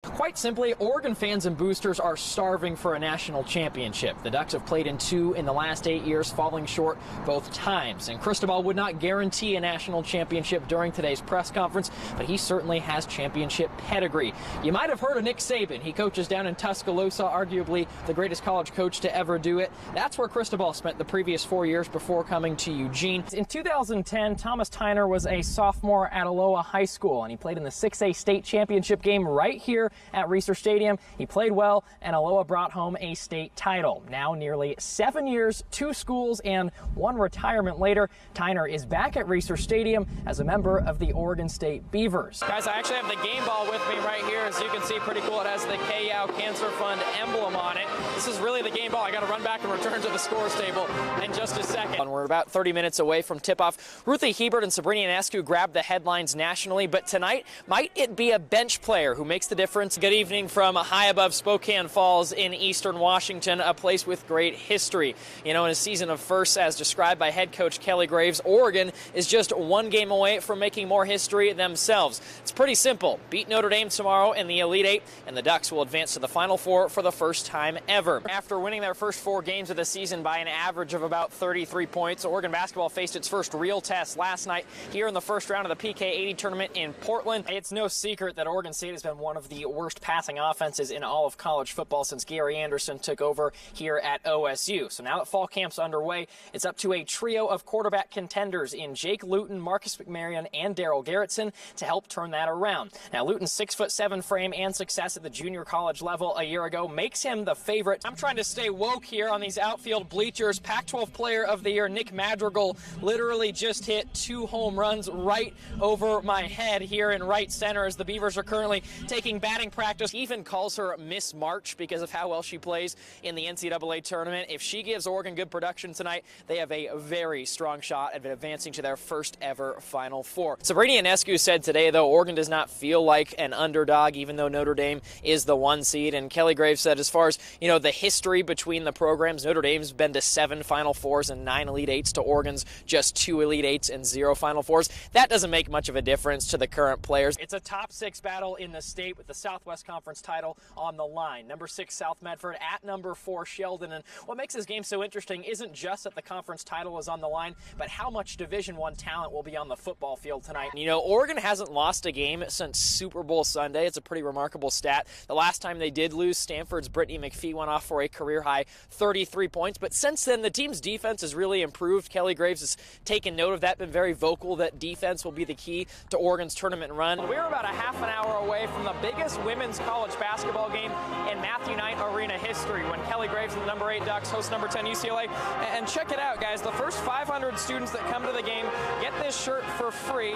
Quite simply, Oregon fans and boosters are starving for a national championship. The Ducks have played in 2 in the last 8 years, falling short both times. And Cristobal would not guarantee a national championship during today's press conference, but he certainly has championship pedigree. You might have heard of Nick Saban. He coaches down in Tuscaloosa, arguably the greatest college coach to ever do it. That's where Cristobal spent the previous 4 years before coming to Eugene. In 2010, Thomas Tyner was a sophomore at Aloha High School, and he played in the 6A state championship game right here at Reser Stadium. He played well, and Aloha brought home a state title. Now, nearly 7 years, 2 schools, and 1 retirement later, Tyner is back at Reser Stadium as a member of the Oregon State Beavers. Guys, I actually have the game ball with me right here. As you can see, pretty cool. It has the KYAU Cancer Fund emblem on it. This is really the game ball. I got to run back and return to the scores table in just a second. And we're about 30 minutes away from tip-off. Ruthie Hebert and Sabrina Ionescu grabbed the headlines nationally, but tonight, might it be a bench player who makes the difference? Good evening from high above Spokane Falls in eastern Washington, a place with great history. You know, in a season of firsts, as described by head coach Kelly Graves, Oregon is just 1 game away from making more history themselves. It's pretty simple. Beat Notre Dame tomorrow in the Elite Eight, and the Ducks will advance to the Final Four for the first time ever. After winning their first 4 games of the season by an average of about 33 points, Oregon basketball faced its first real test last night here in the first round of the PK80 tournament in Portland. It's no secret that Oregon State has been one of the worst passing offenses in all of college football since Gary Anderson took over here at OSU. So now that fall camp's underway, it's up to a trio of quarterback contenders in Jake Luton, Marcus McMaryion, and Darryl Garretson to help turn that around. Now, Luton's 6'7" frame and success at the junior college level a year ago makes him the favorite. I'm trying to stay woke here on these outfield bleachers. Pac-12 Player of the Year Nick Madrigal literally just hit 2 home runs right over my head here in right center as the Beavers are currently taking batting practice. He even calls her Miss March because of how well she plays in the NCAA tournament. If she gives Oregon good production tonight, they have a very strong shot at advancing to their first ever Final Four. Sabrina Ionescu said today, though, Oregon does not feel like an underdog, even though Notre Dame is the 1 seed. And Kelly Graves said, as far as, you know, the history between the programs, Notre Dame's been to 7 Final Fours and 9 Elite Eights to Oregon's just 2 Elite Eights and 0 Final Fours. That doesn't make much of a difference to the current players. It's a top 6 battle in the state with the Southwest Conference title on the line. Number 6 South Medford at number 4 Sheldon. And what makes this game so interesting isn't just that the conference title is on the line, but how much Division I talent will be on the football field tonight. You know, Oregon hasn't lost a game since Super Bowl Sunday. It's a pretty remarkable stat. The last time they did lose, Stanford's Brittany McPhee went off for a career-high 33 points. But since then, the team's defense has really improved. Kelly Graves has taken note of that, been very vocal that defense will be the key to Oregon's tournament run. We're about a half an hour away from the biggest women's college basketball game in Matthew Knight Arena history when Kelly Graves and the number 8 Ducks host number 10 UCLA. And check it out, guys. The first 500 students that come to the game get this shirt for free.